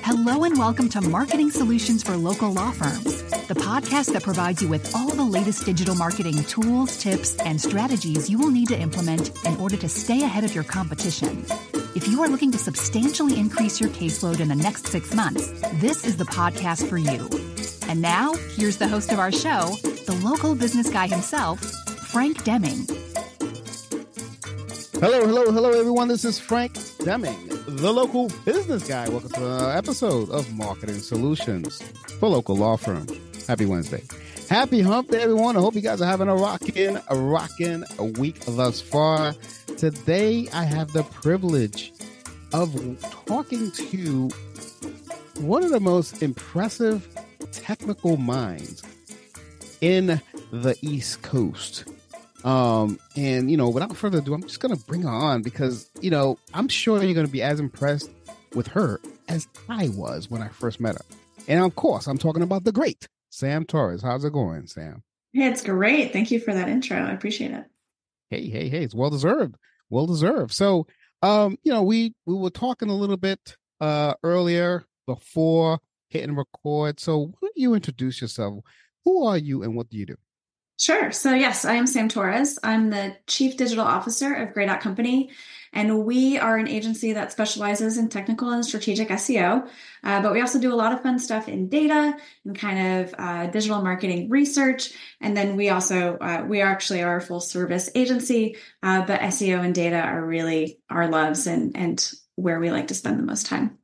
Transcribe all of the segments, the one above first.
Hello and welcome to Marketing Solutions for Local Law Firms, the podcast that provides you with all the latest digital marketing tools, tips, and strategies you will need to implement in order to stay ahead of your competition. If you are looking to substantially increase your caseload in the next 6 months, this is the podcast for you. And now, here's the host of our show, the local business guy himself, Frank Deming. Hello, everyone. This is Frank Deming, the local business guy. Welcome to another episode of Marketing Solutions for Local Law Firms. Happy Wednesday. Happy hump day, everyone. I hope you guys are having a rockin' week thus far. Today, I have the privilege of talking to one of the most impressive technical minds in the East Coast. And, without further ado, I'm just going to bring her on because, I'm sure you're going to be as impressed with her as I was when I first met her. And of course, I'm talking about the great Sam Torres. How's it going, Sam? Hey, it's great. Thank you for that intro. I appreciate it. Hey, it's well-deserved. So, we were talking a little bit earlier before hitting record. So why don't you introduce yourself? Who are you and what do you do? Sure. So yes, I am Sam Torres. I'm the Chief Digital Officer of Grey Dot Company, and we are an agency that specializes in technical and strategic SEO, but we also do a lot of fun stuff in data and kind of digital marketing research. And then we also, we actually are a full service agency, but SEO and data are really our loves and where we like to spend the most time.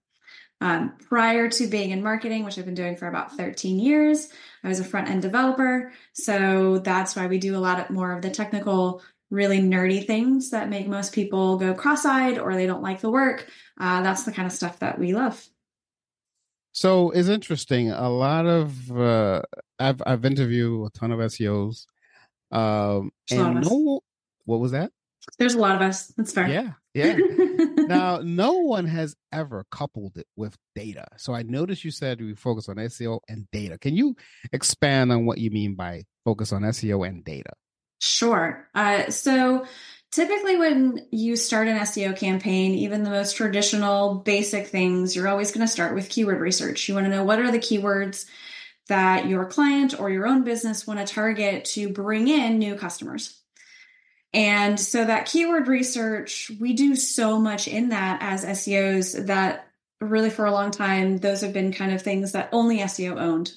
Prior to being in marketing, which I've been doing for about 13 years, I was a front-end developer. So that's why we do a lot more of the technical, really nerdy things that make most people go cross-eyed or they don't like the work. That's the kind of stuff that we love. So it's interesting. A lot of, I've interviewed a ton of SEOs. What was that? There's a lot of us. That's fair. Yeah. Now, no one has ever coupled it with data. So I noticed you said we focus on SEO and data. Can you expand on what you mean by focus on SEO and data? Sure. So typically when you start an SEO campaign, even the most traditional basic things, you're always going to start with keyword research. You want to know what are the keywords that your client or your own business want to target to bring in new customers. And so that keyword research, we do so much in that as SEOs that really for a long time, those have been kind of things that only SEO owned.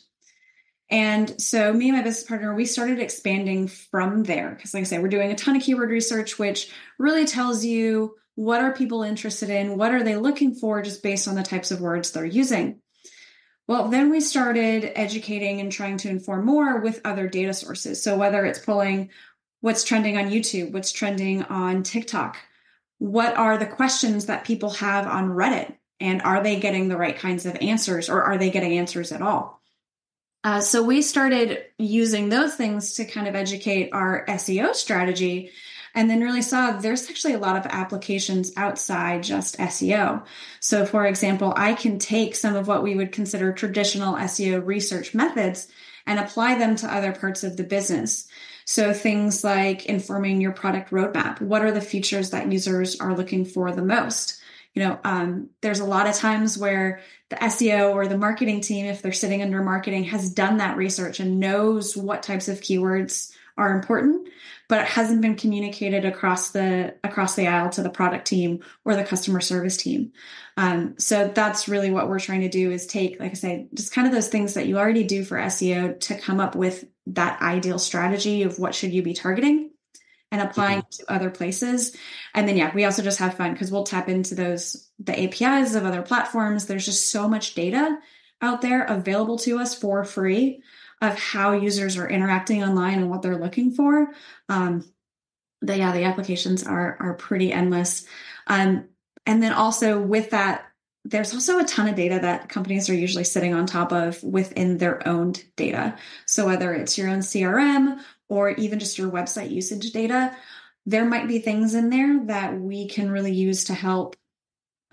And so me and my business partner, we started expanding from there. Because like I say, we're doing a ton of keyword research, which really tells you what are people interested in? What are they looking for just based on the types of words they're using? Well, then we started educating and trying to inform more with other data sources. So whether it's pulling what's trending on YouTube, what's trending on TikTok, what are the questions that people have on Reddit, and are they getting the right kinds of answers or are they getting answers at all? So we started using those things to kind of educate our SEO strategy and then really saw there's actually a lot of applications outside just SEO. So for example, I can take some of what we would consider traditional SEO research methods and apply them to other parts of the business. So things like informing your product roadmap. What are the features that users are looking for the most? There's a lot of times where the SEO or the marketing team, if they're sitting under marketing, has done that research and knows what types of keywords are important, but it hasn't been communicated across the aisle to the product team or the customer service team. So that's really what we're trying to do is take, like I say, just kind of those things that you already do for SEO to come up with that ideal strategy of what should you be targeting and applying to other places. And then, we also just have fun because we'll tap into the APIs of other platforms. There's just so much data out there available to us for free of how users are interacting online and what they're looking for. The applications are pretty endless. And then also with that, there's also a ton of data that companies are usually sitting on top of within their own data. So whether it's your own CRM or even just your website usage data, there might be things in there that we can really use to help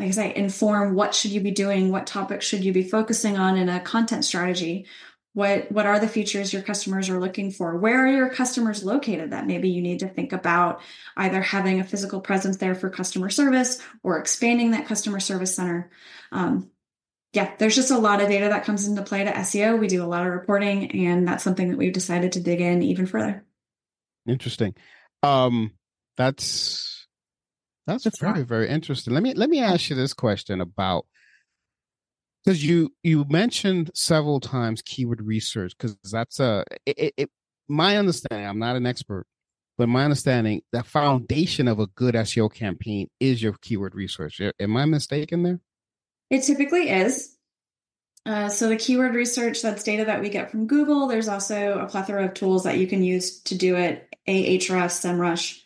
like I say, inform what should you be doing, what topics should you be focusing on in a content strategy. What are the features your customers are looking for? Where are your customers located that maybe you need to think about either having a physical presence there for customer service or expanding that customer service center? Yeah, there's just a lot of data that comes into play to SEO. We do a lot of reporting, and that's something that we've decided to dig in even further. Interesting. That's very, very interesting. Let me ask you this question about, because you mentioned several times keyword research, because that's my understanding, I'm not an expert, but my understanding, the foundation of a good SEO campaign is your keyword research. Am I mistaken there? It typically is. So the keyword research, that's data that we get from Google. There's also a plethora of tools that you can use to do it. Ahrefs, SEMrush.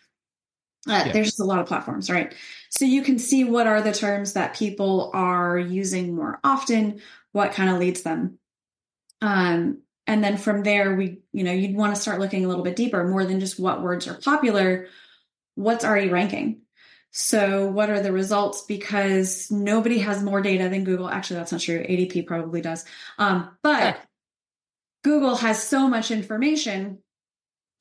There's just a lot of platforms, right? So you can see what are the terms that people are using more often, what kind of leads them. And then from there, you'd want to start looking a little bit deeper, more than just what words are popular, what's already ranking. So what are the results? Because nobody has more data than Google. Actually, that's not true. ADP probably does. But Google has so much information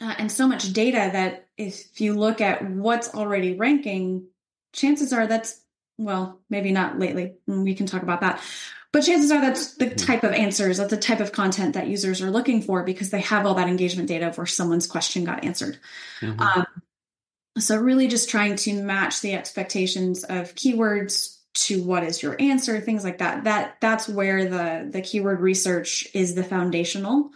and so much data that if you look at what's already ranking, chances are well, maybe not lately. We can talk about that. But chances are that's the type of answers, that's the type of content that users are looking for because they have all that engagement data where someone's question got answered. Mm-hmm. So really just trying to match the expectations of keywords to what is your answer, things like that. That's where the keyword research is the foundational.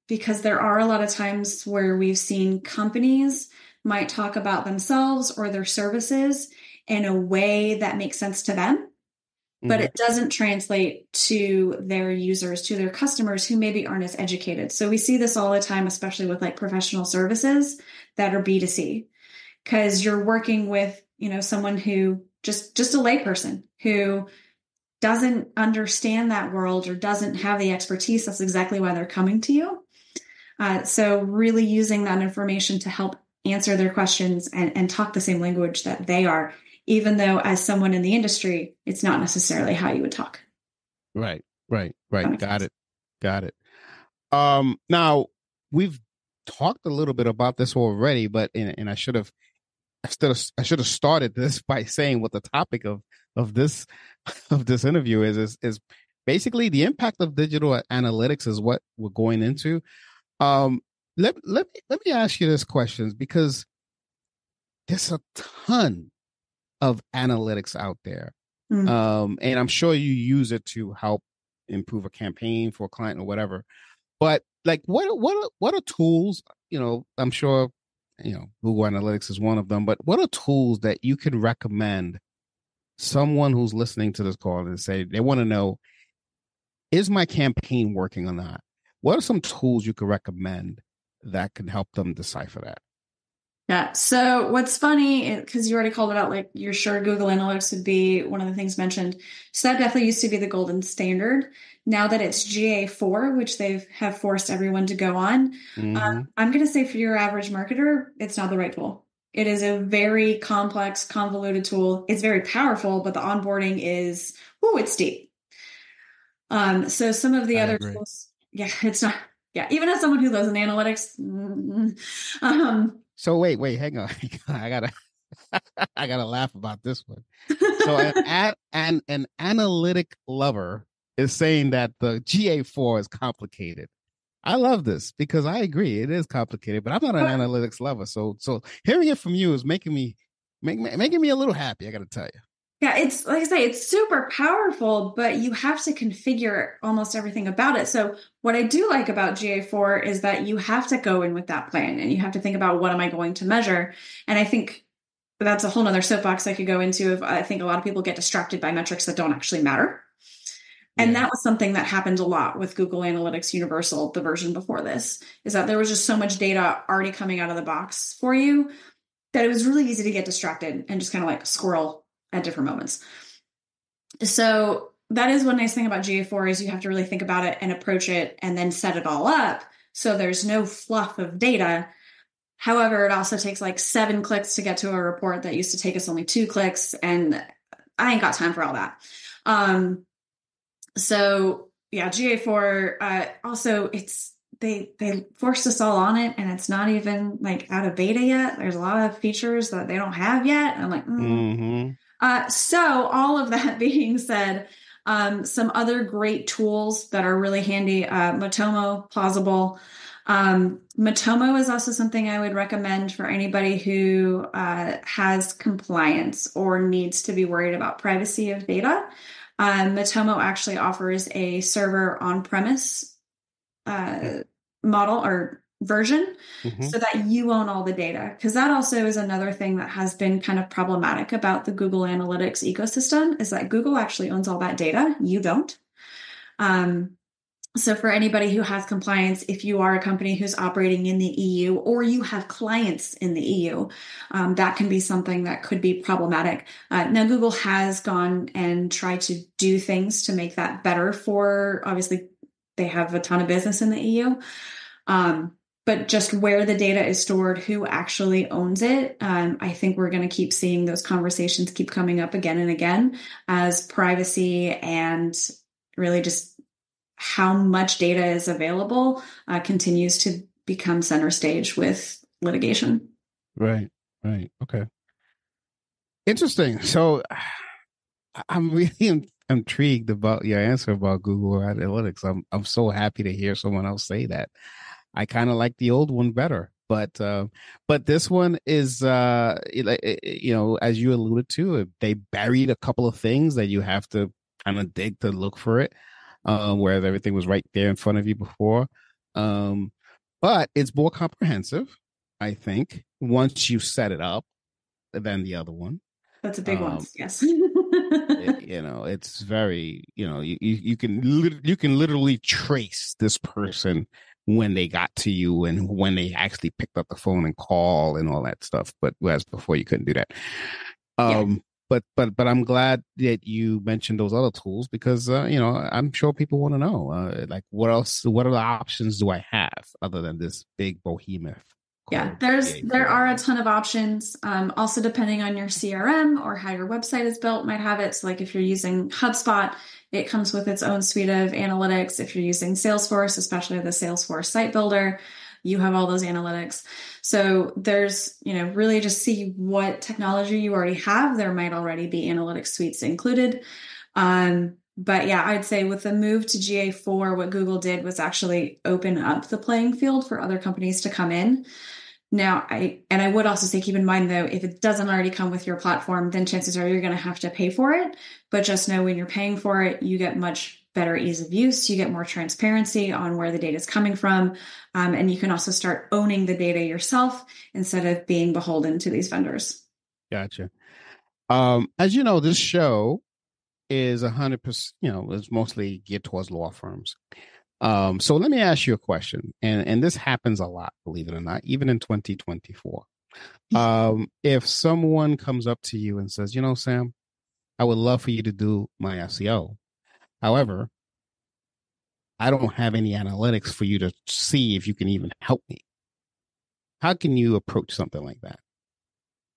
Because there are a lot of times where we've seen companies might talk about themselves or their services in a way that makes sense to them, but it doesn't translate to their users, to their customers who maybe aren't as educated. So we see this all the time, especially with like professional services that are B2C, because you're working with, someone who just a layperson who doesn't understand that world or doesn't have the expertise. That's exactly why they're coming to you. So really using that information to help answer their questions and talk the same language that they are, even though as someone in the industry, it's not necessarily how you would talk. Right. Got it. Now we've talked a little bit about this already, but I should have started this by saying what the topic of this interview is basically the impact of digital analytics is what we're going into. Let me ask you this question, because there's a ton of analytics out there. And I'm sure you use it to help improve a campaign for a client or whatever. But like, what are tools? I'm sure, Google Analytics is one of them, but what are tools that you can recommend someone who's listening to this call and say they want to know, is my campaign working or not? What are some tools you could recommend that can help them decipher that? Yeah. So what's funny, because you already called it out, like you're sure Google Analytics would be one of the things mentioned. So that definitely used to be the golden standard. Now that it's GA4, which they have forced everyone to go on, I'm going to say for your average marketer, it's not the right tool. It is a very complex, convoluted tool. It's very powerful, but the onboarding is, it's deep. So some of the other tools, it's not. Yeah, even as someone who lives in analytics. So wait, hang on. I gotta laugh about this one. So an analytic lover is saying that the GA4 is complicated. I love this because I agree it is complicated, but I'm not an analytics lover. So hearing it from you is making me a little happy. I got to tell you. Yeah, it's like I say, it's super powerful, but you have to configure almost everything about it. So what I do like about GA4 is that you have to go in with that plan and you have to think about what am I going to measure. And I think that's a whole nother soapbox I could go into. If I think a lot of people get distracted by metrics that don't actually matter. And that was something that happened a lot with Google Analytics Universal, the version before this, is that there was just so much data already coming out of the box for you that it was really easy to get distracted and just kind of like squirrel at different moments. So that is one nice thing about GA4 is you have to really think about it and approach it and then set it all up. So there's no fluff of data. However, it also takes like 7 clicks to get to a report that used to take us only 2 clicks. And I ain't got time for all that. So yeah, GA4, also they forced us all on it, and it's not even like out of beta yet. There's a lot of features that they don't have yet. I'm like, so all of that being said, some other great tools that are really handy, Matomo, Plausible. Matomo is also something I would recommend for anybody who has compliance or needs to be worried about privacy of data. Matomo actually offers a server on-premise model or version so that you own all the data. Because that also is another thing that has been kind of problematic about the Google Analytics ecosystem is that Google actually owns all that data. You don't. So for anybody who has compliance, if you are a company who's operating in the EU or you have clients in the EU, that can be something that could be problematic. Now, Google has gone and tried to do things to make that better for, obviously, they have a ton of business in the EU. But just where the data is stored, who actually owns it, I think we're going to keep seeing those conversations keep coming up again and again as privacy and really just how much data is available continues to become center stage with litigation. Right. Okay. Interesting. So I'm really intrigued about your answer about Google Analytics. I'm so happy to hear someone else say that. I kind of like the old one better, but this one is, as you alluded to, they buried a couple of things that you have to kind of dig to look for it, whereas everything was right there in front of you before. But it's more comprehensive, I think, once you set it up than the other one. That's a big one. Yes. It's very, you can literally trace this person when they got to you and when they actually picked up the phone and call and all that stuff. But whereas before you couldn't do that. But I'm glad that you mentioned those other tools because, I'm sure people want to know, like what other options do I have other than this big behemoth? Yeah, there are a ton of options. Also, depending on your CRM or how your website is built, might have it. So like if you're using HubSpot, it comes with its own suite of analytics. If you're using Salesforce, especially the Salesforce site builder, you have all those analytics. So there's, really just see what technology you already have. There might already be analytics suites included. But yeah, I'd say with the move to GA4, what Google did was actually open up the playing field for other companies to come in. Now, I would also say, keep in mind, though, if it doesn't already come with your platform, then chances are you're going to have to pay for it. But just know when you're paying for it, you get much better ease of use. You get more transparency on where the data is coming from. And you can also start owning the data yourself instead of being beholden to these vendors. Gotcha. As you know, this show is 100%, is mostly geared towards law firms. So let me ask you a question, and this happens a lot, believe it or not, even in 2024. If someone comes up to you and says, Sam, I would love for you to do my SEO. However, I don't have any analytics for you to see if you can even help me. How can you approach something like that?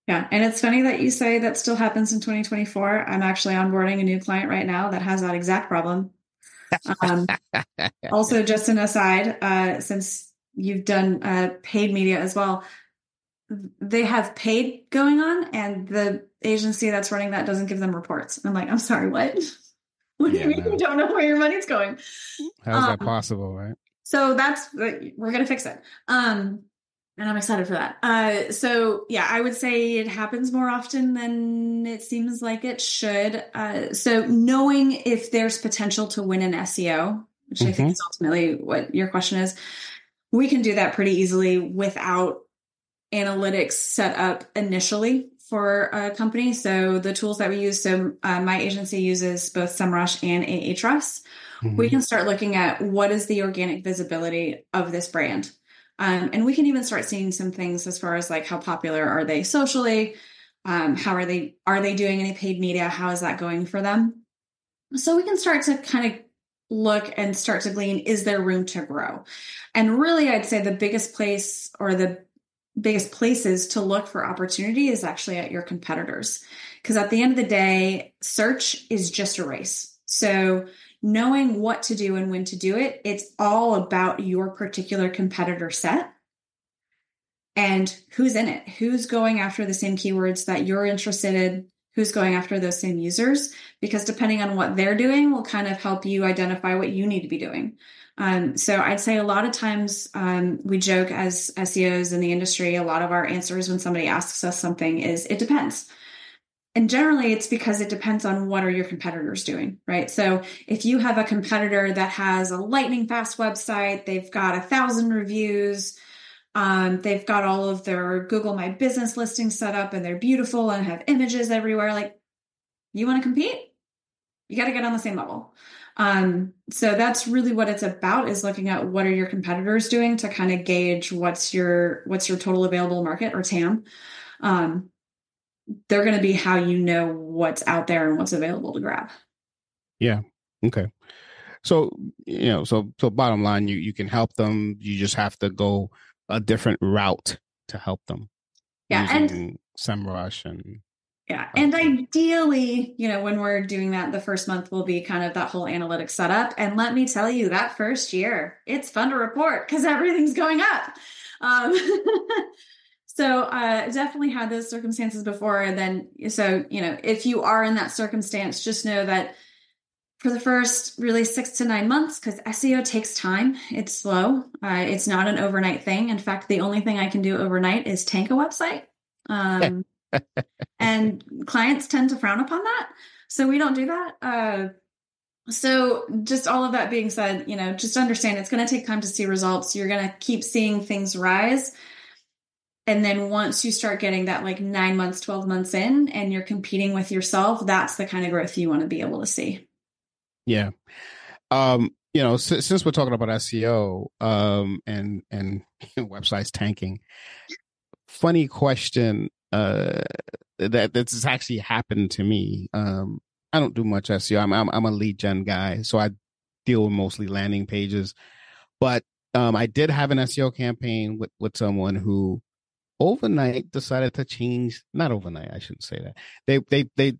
Yeah. And it's funny that you say that still happens in 2024. I'm actually onboarding a new client right now that has that exact problem. Also, just an aside, since you've done paid media as well, they have paid going on and the agency that's running that doesn't give them reports. I'm like, I'm sorry, what? What do you mean you don't know where your money's going? How's that possible, right? So we're going to fix it. And I'm excited for that. So yeah, I would say it happens more often than it seems like it should. So knowing if there's potential to win an SEO, which I think is ultimately what your question is, we can do that pretty easily without analytics set up initially for a company. So the tools that we use, my agency uses both SEMrush and Ahrefs. We can start looking at what is the organic visibility of this brand. And we can even start seeing some things as far as like how popular are they socially? How are they doing any paid media? How is that going for them? So we can start to kind of look and start to glean, is there room to grow? And really, I'd say the biggest place or the biggest places to look for opportunity is actually at your competitors. Because at the end of the day, search is just a race. So knowing what to do and when to do it, it's all about your particular competitor set and who's in it, who's going after the same keywords that you're interested in, who's going after those same users, because depending on what they're doing will kind of help you identify what you need to be doing. So I'd say a lot of times we joke as SEOs in the industry, a lot of our answers when somebody asks us something is, it depends. And generally it's because it depends on what are your competitors doing, right? So if you have a competitor that has a lightning fast website, they've got 1,000 reviews, they've got all of their Google My Business listings set up and they're beautiful and have images everywhere. Like, you want to compete? You got to get on the same level. So that's really what it's about, is looking at what are your competitors doing to kind of gauge what's your total available market, or TAM. They're going to be how you know what's out there and what's available to grab. Yeah. Okay. So, so bottom line, you can help them. You just have to go a different route to help them. Yeah. Using SEMrush and. Yeah. And ideally, when we're doing that, the first month will be kind of that whole analytics setup. And let me tell you, that first year, it's fun to report because everything's going up. So definitely had those circumstances before. And then, so, if you are in that circumstance, just know that for the first really 6 to 9 months, because SEO takes time, it's slow. It's not an overnight thing. In fact, the only thing I can do overnight is tank a website. And clients tend to frown upon that. So we don't do that. So just all of that being said, just understand it's going to take time to see results. You're going to keep seeing things rise. And then once you start getting that like 9 months, 12 months in, and you're competing with yourself, that's the kind of growth you want to be able to see. Yeah. Since we're talking about SEO, and websites tanking, funny question, that this has actually happened to me. I don't do much SEO. I'm a lead gen guy, so I deal with mostly landing pages. But I did have an SEO campaign with someone who overnight decided to change. Not overnight, I shouldn't say that.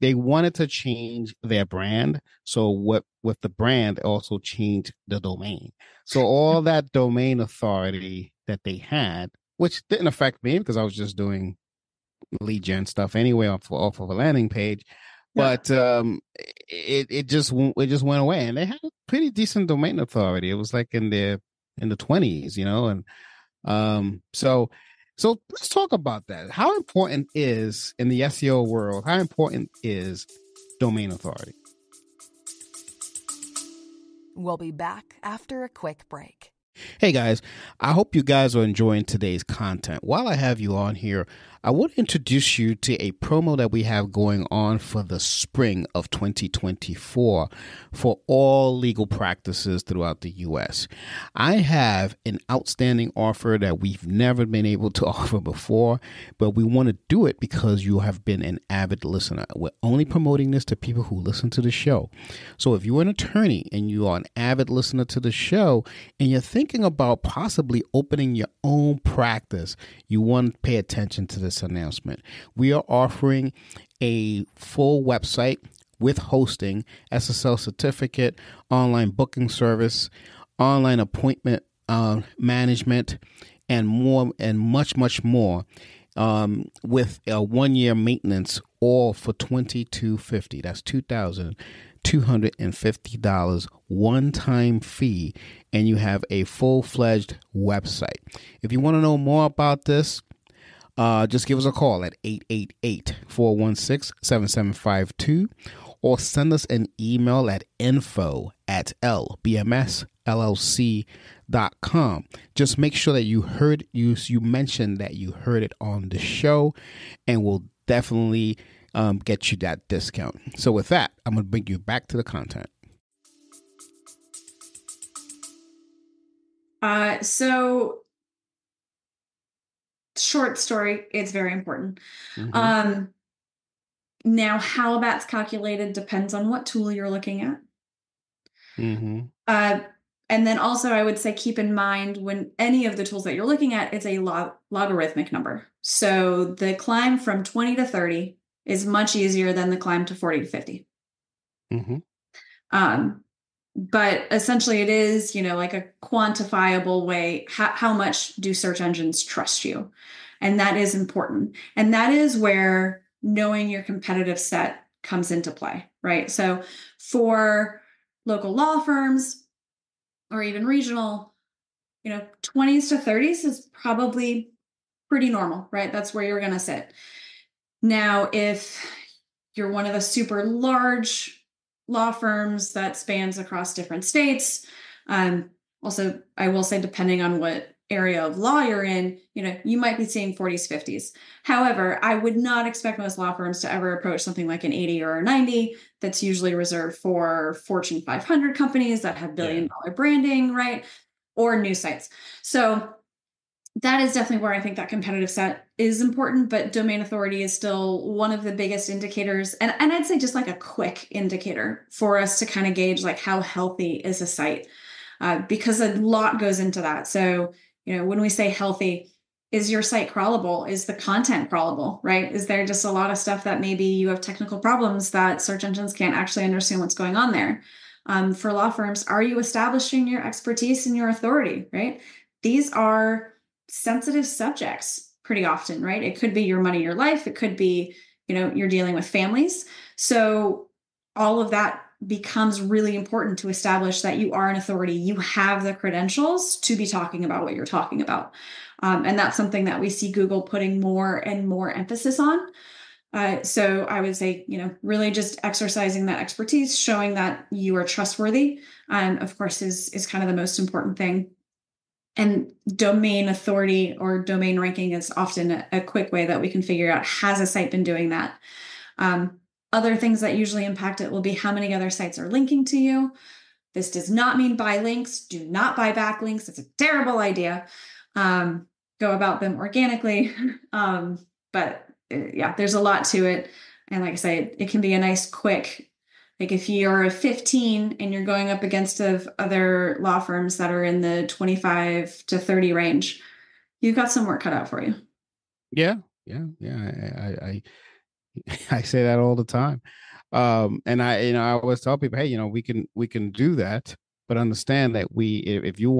They wanted to change their brand. So with the brand also changed the domain. So all that domain authority that they had, which didn't affect me because I was just doing lead gen stuff anyway off of a landing page, but it just went away, and they had a pretty decent domain authority. It was like in the 20s, and so let's talk about that. How important is, in the SEO world, how important is domain authority? We'll be back after a quick break. Hey guys, I hope you guys are enjoying today's content. While I have you on here, I want to introduce you to a promo that we have going on for the spring of 2024 for all legal practices throughout the U.S. I have an outstanding offer that we've never been able to offer before, but we want to do it because you have been an avid listener. We're only promoting this to people who listen to the show. So if you're an attorney and you are an avid listener to the show and you're thinking about possibly opening your own practice, you want to pay attention to this announcement. We are offering a full website with hosting, SSL certificate, online booking service, online appointment management, and more, and much, much more, with a 1-year maintenance, all for $2,250. That's $2,250 one-time fee, and you have a full-fledged website. If you want to know more about this, just give us a call at 888-416-7752 or send us an email at info@lbmsllc.com. Just make sure that you mentioned that you heard it on the show, and we'll definitely get you that discount. So with that, I'm going to bring you back to the content. So short story, it's very important. Mm-hmm. Now, how that's calculated depends on what tool you're looking at. Mm-hmm. And then also, I would say keep in mind when any of the tools that you're looking at, it's a logarithmic number. So the climb from 20 to 30 is much easier than the climb to 40 to 50. Mm-hmm. But essentially it is, like a quantifiable way. How much do search engines trust you? And that is important. And that is where knowing your competitive set comes into play, right? So for local law firms or even regional, 20s to 30s is probably pretty normal, right? That's where you're going to sit. Now, if you're one of the super large law firms that spans across different states, also, I will say, depending on what area of law you're in, you might be seeing 40s, 50s. However, I would not expect most law firms to ever approach something like an 80 or a 90. That's usually reserved for Fortune 500 companies that have billion-dollar branding, right? Or news sites. So that is definitely where I think that competitive set is important, but domain authority is still one of the biggest indicators. And I'd say just like a quick indicator for us to kind of gauge like how healthy is a site, because a lot goes into that. So, when we say healthy, is your site crawlable? Is the content crawlable, right? Is there just a lot of stuff that maybe you have technical problems that search engines can't actually understand what's going on there? For law firms, are you establishing your expertise and your authority, right? These are sensitive subjects pretty often, right? It could be your money, your life. It could be, you're dealing with families. So all of that becomes really important to establish that you are an authority. You have the credentials to be talking about what you're talking about. And that's something that we see Google putting more and more emphasis on. So I would say, really just exercising that expertise, showing that you are trustworthy, of course, is kind of the most important thing. And domain authority or domain ranking is often a quick way that we can figure out, has a site been doing that? Other things that usually impact it will be how many other sites are linking to you. This does not mean buy links. Do not buy backlinks. It's a terrible idea. Go about them organically. But yeah, there's a lot to it. And like I say, it can be a nice quick, like if you're a 15 and you're going up against other law firms that are in the 25 to 30 range, you've got some work cut out for you. Yeah. I say that all the time. And I always tell people, hey, we can do that, but understand that if you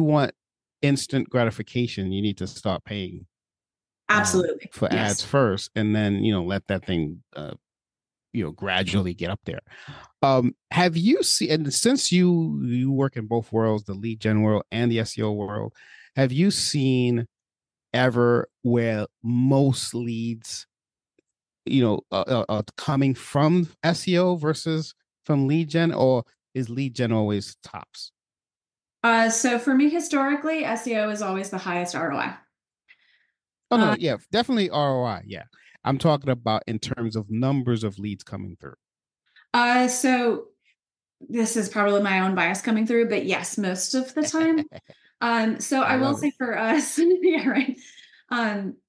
want instant gratification, you need to start paying Absolutely. for ads first, and then, let that thing, gradually get up there. Have you seen, and since you work in both worlds, the lead gen world and the SEO world, have you seen ever where most leads, coming from SEO versus from lead gen, or is lead gen always tops? So for me, historically, SEO is always the highest ROI. Oh no, yeah, definitely ROI. Yeah, I'm talking about in terms of numbers of leads coming through. So this is probably my own bias coming through, but yes, most of the time. So I will say for us, yeah, right.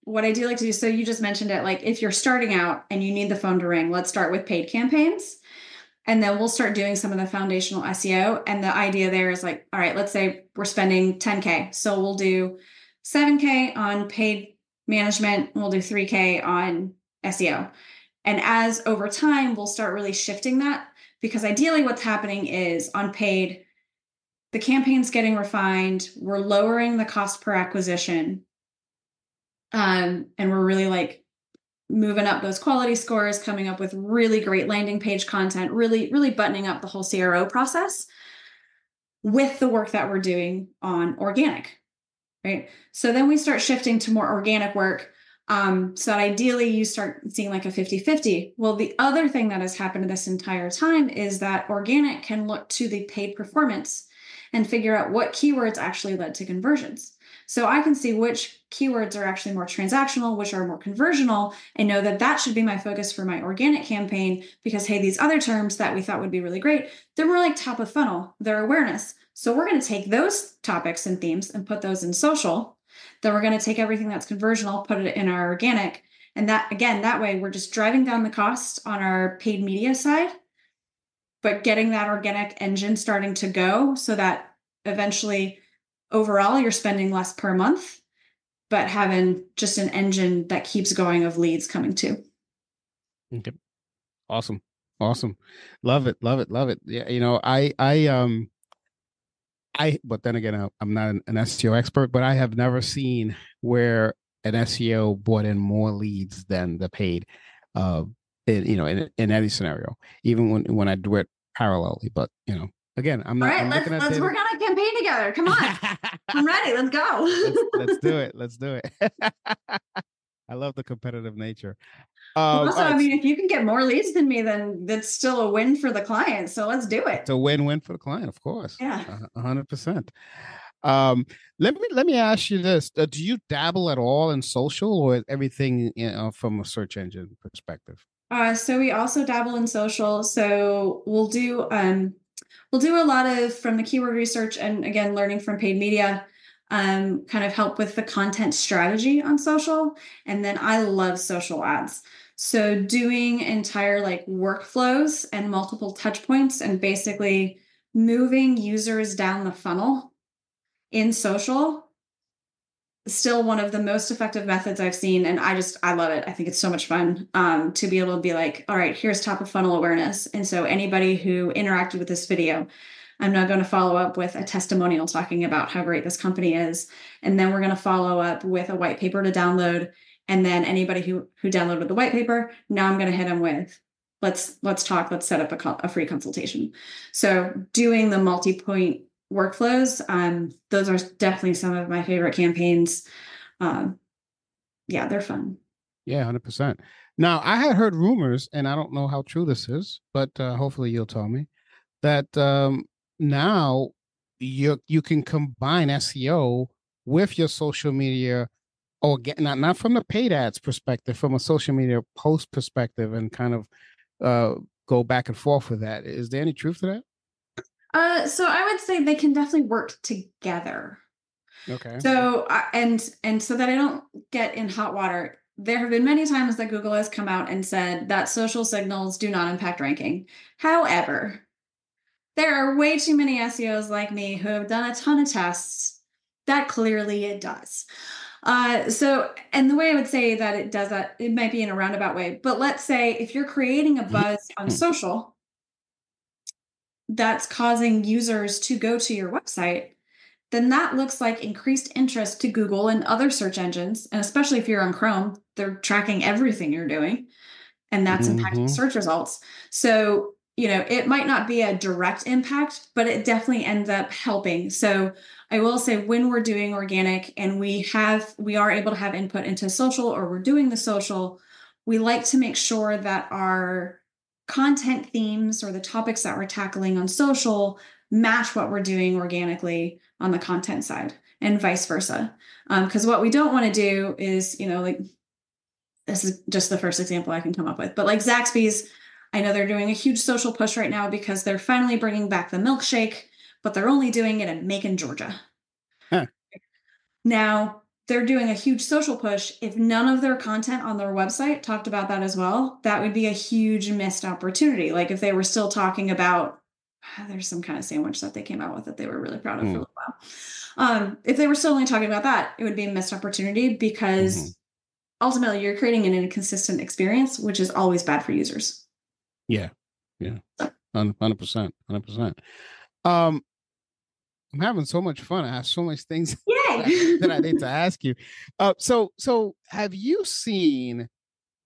What I do like to do, so you just mentioned it, like if you're starting out and you need the phone to ring, let's start with paid campaigns. And then we'll start doing some of the foundational SEO. And the idea there is like, all right, let's say we're spending 10K. So we'll do 7K on paid management. We'll do 3K on SEO. And as over time, we'll start really shifting that, because ideally what's happening is on paid, the campaign's getting refined. We're lowering the cost per acquisition. And we're really like moving up those quality scores, coming up with really great landing page content, really, really buttoning up the whole CRO process with the work that we're doing on organic, right? So then we start shifting to more organic work. So that ideally you start seeing like a 50-50. Well, the other thing that has happened this entire time is that organic can look to the paid performance and figure out what keywords actually led to conversions. So I can see which keywords are actually more transactional, which are more conversional, and know that that should be my focus for my organic campaign, because, hey, these other terms that we thought would be really great, they're more like top of funnel, they're awareness. So we're going to take those topics and themes and put those in social. Then we're going to take everything that's conversional, put it in our organic. And that, again, that way we're just driving down the cost on our paid media side, but getting that organic engine starting to go so that eventually overall you're spending less per month, but having just an engine that keeps going of leads coming to. Okay. Awesome. Awesome. Love it. Love it. Love it. Yeah. But then again, I'm not an SEO expert, but I have never seen where an SEO brought in more leads than the paid, uh, in any scenario, even when I do it parallelly. But, again, All right, I'm looking at let's data. work on a campaign together. Come on. I'm ready. Let's go. Let's do it. Let's do it. I love the competitive nature. Well, All also, I right. mean, if you can get more leads than me, then that's still a win for the client. So let's do it. It's a win-win for the client, of course. Yeah. 100%. Um, let me ask you this: do you dabble at all in social, or is everything from a search engine perspective? So we also dabble in social. So we'll do a lot of from the keyword research and again learning from paid media, kind of help with the content strategy on social. And then I love social ads. So doing entire like workflows and multiple touch points and basically moving users down the funnel in social, still one of the most effective methods I've seen. And I love it. I think it's so much fun to be able to be like, all right, here's top of funnel awareness. And so anybody who interacted with this video, I'm now going to follow up with a testimonial talking about how great this company is. And then we're going to follow up with a white paper to download. And then anybody who downloaded the white paper, now I'm going to hit them with, let's talk, let's set up a free consultation. So doing the multi-point workflows, those are definitely some of my favorite campaigns. Yeah, they're fun. Yeah, 100%. Now, I had heard rumors, and I don't know how true this is, but hopefully you'll tell me that now you can combine SEO with your social media, or not from the paid ads perspective, from a social media post perspective, and kind of go back and forth with that. Is there any truth to that? So I would say they can definitely work together. Okay. So and so that I don't get in hot water, there have been many times that Google has come out and said that social signals do not impact ranking. However, there are way too many SEOs like me who have done a ton of tests that clearly it does. And the way I would say that it does that, it might be in a roundabout way, but let's say if you're creating a buzz on social that's causing users to go to your website, then that looks like increased interest to Google and other search engines. And especially if you're on Chrome, they're tracking everything you're doing, and that's impacting search results. So, it might not be a direct impact, but it definitely ends up helping. So I will say when we're doing organic and we are able to have input into social, or we're doing the social, we like to make sure that our content themes or the topics that we're tackling on social match what we're doing organically on the content side, and vice versa. Because what we don't want to do is, like, this is just the first example I can come up with, but like Zaxby's, I know they're doing a huge social push right now because they're finally bringing back the milkshake, but they're only doing it in Macon, Georgia. Huh. Now, they're doing a huge social push. If none of their content on their website talked about that as well, that would be a huge missed opportunity. Like if they were still talking about, there's some kind of sandwich that they came out with that they were really proud of for a little while. If they were still only talking about that, it would be a missed opportunity because ultimately you're creating an inconsistent experience, which is always bad for users. Yeah. 100%. I'm having so much fun. I have so much things that I need to ask you. So have you seen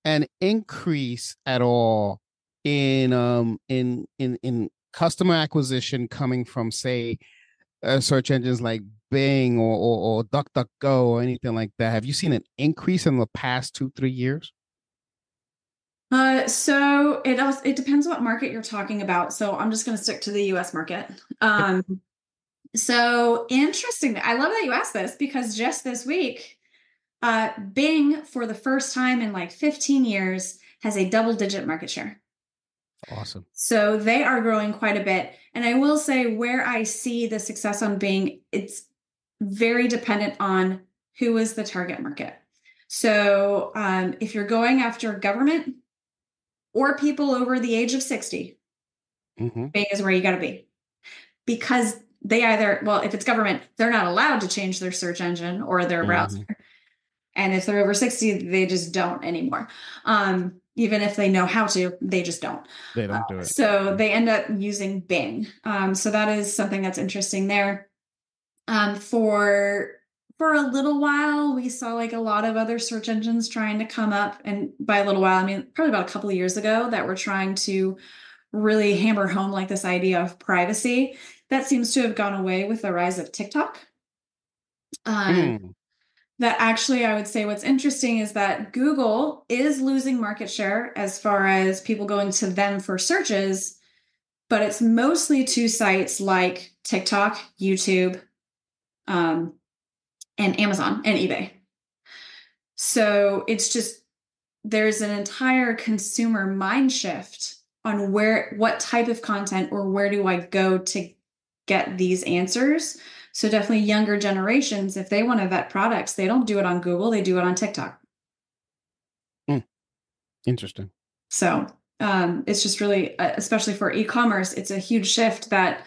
an increase at all in customer acquisition coming from, say, search engines like Bing or DuckDuckGo or anything like that? Have you seen an increase in the past 2-3 years? So it depends what market you're talking about. So I'm just going to stick to the US market. So interesting. I love that you asked this because just this week, Bing, for the first time in like 15 years, has a double-digit market share. Awesome. So they are growing quite a bit. And I will say where I see the success on Bing, it's very dependent on who is the target market. So if you're going after government or people over the age of 60, Bing is where you got to be. Because they either, well, if it's government, they're not allowed to change their search engine or their browser. And if they're over 60, they just don't anymore. Even if they know how to, they just don't. They don't do it. So they end up using Bing. So that is something that's interesting there. For a little while, we saw like a lot of other search engines trying to come up. And by a little while, I mean, probably about a couple of years ago, that were trying to really hammer home like this idea of privacy. That seems to have gone away with the rise of TikTok. That actually, I would say what's interesting is that Google is losing market share as far as people going to them for searches, but it's mostly to sites like TikTok, YouTube, and Amazon and eBay. So it's just, there's an entire consumer mind shift on what type of content or where do I go to get these answers. So definitely younger generations, if they want to vet products, they don't do it on Google, they do it on TikTok. Interesting. So it's just really, especially for e-commerce, it's a huge shift that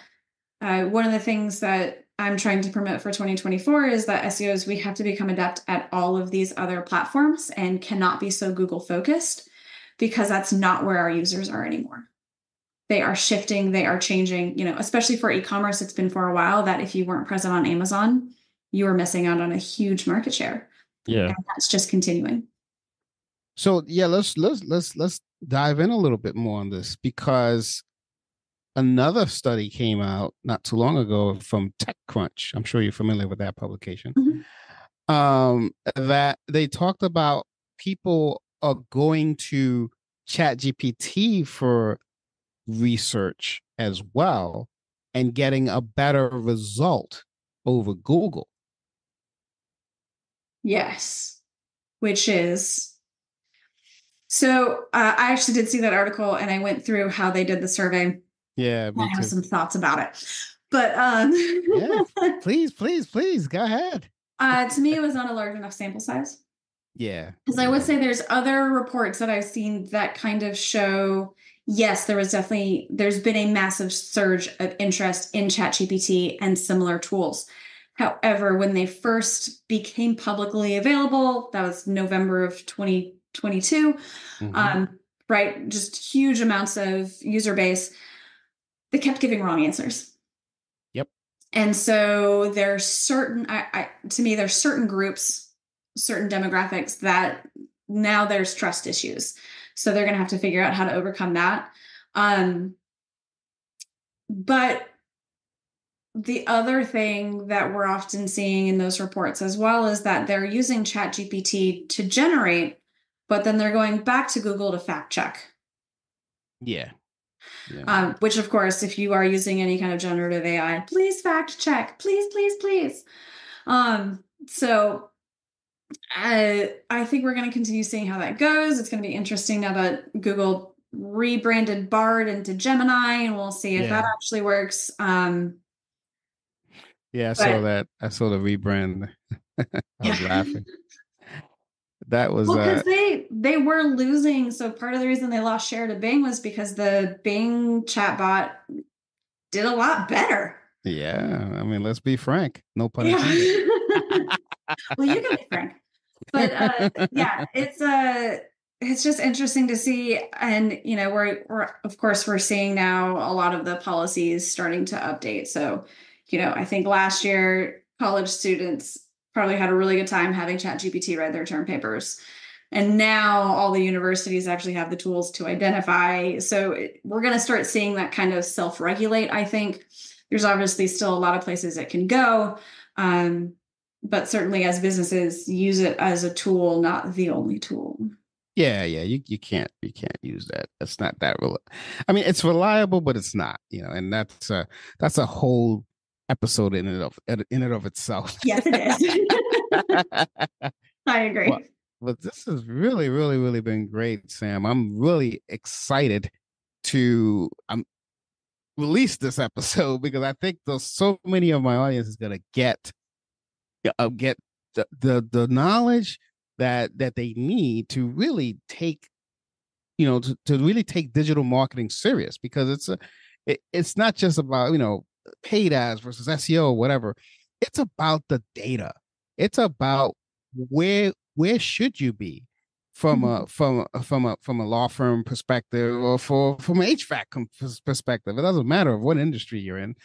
one of the things that I'm trying to promote for 2024 is that SEOs, we have to become adept at all of these other platforms and cannot be so Google focused, because that's not where our users are anymore. They are shifting, they are changing, especially for e-commerce. It's been for a while that if you weren't present on Amazon, you were missing out on a huge market share. Yeah. And that's just continuing. So yeah, let's dive in a little bit more on this, because another study came out not too long ago from TechCrunch. I'm sure you're familiar with that publication. Mm-hmm. That they talked about people are going to ChatGPT for research as well and getting a better result over Google. Yes, which is... So I actually did see that article and I went through how they did the survey. Yeah, me I have too. some thoughts about it. But yeah, please go ahead. To me, it was not a large enough sample size. Yeah. Because I would say there's other reports that I've seen that kind of show, yes, there's been a massive surge of interest in ChatGPT and similar tools. However, when they first became publicly available, that was November of 2022, right? Just huge amounts of user base. They kept giving wrong answers. Yep. And so there's certain, to me, there's certain groups, certain demographics that now there's trust issues. So they're going to have to figure out how to overcome that. But the other thing that we're often seeing in those reports as well is that they're using ChatGPT to generate, but then they're going back to Google to fact check. Yeah. Which, of course, if you are using any kind of generative AI, please fact check, please. So I think we're going to continue seeing how that goes. It's going to be interesting now that Google rebranded Bard into Gemini, and we'll see if that actually works. I saw that. I saw the rebrand. I was laughing. That was because they were losing. So part of the reason they lost share to Bing was because the Bing chatbot did a lot better. Yeah, I mean, let's be frank. No pun intended. Well, you can be frank, but it's just interesting to see, and we're of course we're seeing now a lot of the policies starting to update. So, I think last year college students probably had a really good time having ChatGPT write their term papers. And now all the universities actually have the tools to identify. So we're going to start seeing that kind of self-regulate, I think. There's obviously still a lot of places it can go. But certainly as businesses, use it as a tool, not the only tool. Yeah. You can't use that. It's not that real. I mean, it's reliable, but it's not, and that's a whole episode in and of itself. Yes, it is. I agree. But this has really, really, really been great, Sam. I'm really excited to release this episode because I think there's so many of my audience is gonna get the knowledge that they need to really take, to really take digital marketing serious, because it's not just about paid ads versus SEO or whatever. It's about the data. It's about where where should you be from a law firm perspective, or from an HVAC perspective? It doesn't matter of what industry you're in.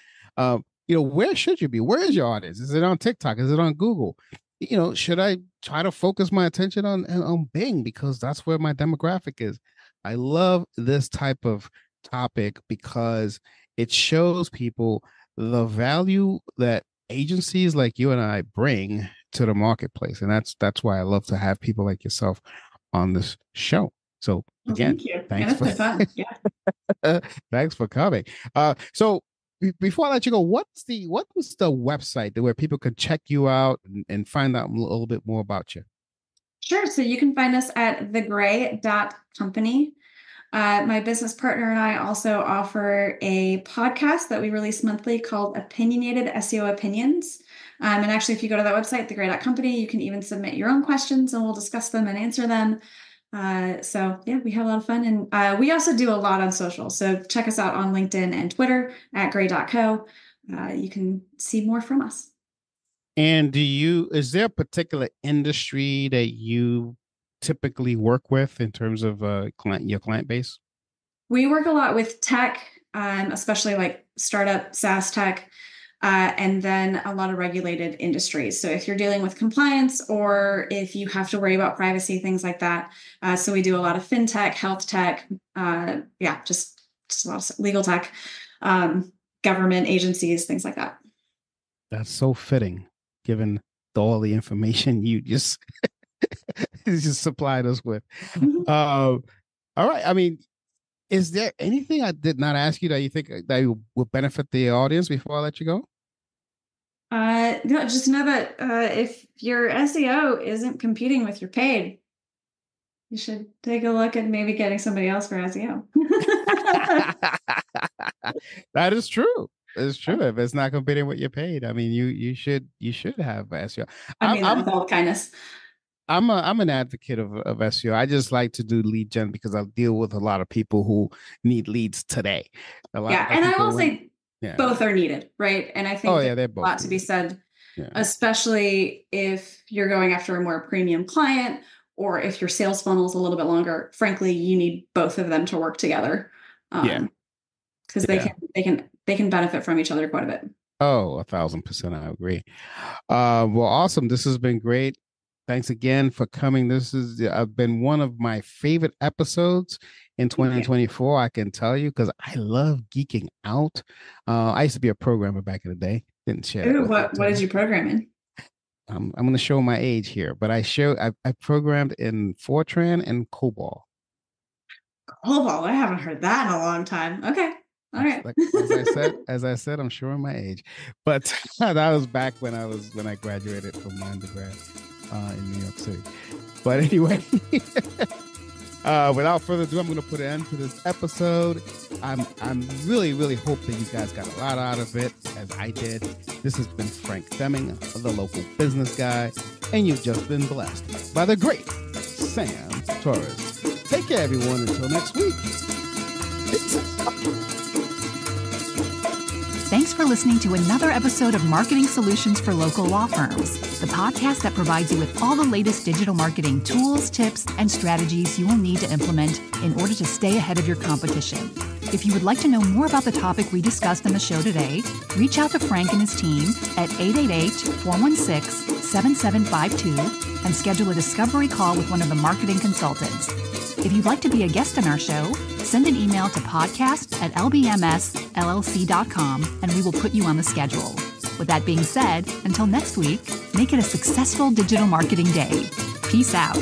Where should you be? Where is your audience? Is it on TikTok? Is it on Google? Should I try to focus my attention on Bing, because that's where my demographic is? I love this type of topic because it shows people the value that agencies like you and I bring to the marketplace. And that's why I love to have people like yourself on this show. So again, thank you. Thanks for fun. Yeah. Thanks for coming. So before I let you go, what was the website where people could check you out and find out a little bit more about you? Sure. So you can find us at thegray.company. My business partner and I also offer a podcast that we release monthly called Opinionated SEO Opinions. And actually, if you go to that website, thegray.company, you can even submit your own questions and we'll discuss them and answer them. So yeah, we have a lot of fun. And we also do a lot on social. So check us out on LinkedIn and Twitter at gray.co. You can see more from us. And is there a particular industry that you typically work with in terms of your client base? We work a lot with tech, especially like startup SaaS tech, and then a lot of regulated industries. So if you're dealing with compliance or if you have to worry about privacy, things like that. So we do a lot of fintech, health tech, just a lot of legal tech, government agencies, things like that. That's so fitting, given all the information you just just supplied us with. All right. I mean, is there anything I did not ask you that you think that would benefit the audience before I let you go? No, just know that if your SEO isn't competing with your paid, you should take a look at maybe getting somebody else for SEO. That is true. It's true. If it's not competing with your paid, I mean, you should have SEO. I'm with all kindness. I'm an advocate of SEO. I just like to do lead gen because I deal with a lot of people who need leads today. And I will say both are needed, right? And I think there's a lot to be said, especially if you're going after a more premium client or if your sales funnel is a little bit longer. Frankly, you need both of them to work together. Because they can benefit from each other quite a bit. Oh, 1,000%. I agree. Well, awesome. This has been great. Thanks again for coming. This has been one of my favorite episodes in 2024. I can tell you, because I love geeking out. I used to be a programmer back in the day. Didn't share. Ooh, what did you program in? I'm going to show my age here, but I programmed in Fortran and COBOL. COBOL, I haven't heard that in a long time. Okay. All right. As I said, I'm showing my age, but that was back when I graduated from my undergrad in New York City. But anyway, without further ado, I'm going to put an end to this episode. I'm really, really hope that you guys got a lot out of it, as I did. This has been Frank Deming, the local business guy, and you've just been blessed by the great Sam Torres. Take care, everyone. Until next week. Thanks for listening to another episode of Marketing Solutions for Local Law Firms, the podcast that provides you with all the latest digital marketing tools, tips, and strategies you will need to implement in order to stay ahead of your competition. If you would like to know more about the topic we discussed on the show today, reach out to Frank and his team at 888-416-7752 and schedule a discovery call with one of the marketing consultants. If you'd like to be a guest on our show, send an email to podcast@lbmsllc.com and we will put you on the schedule. With that being said, until next week, make it a successful digital marketing day. Peace out.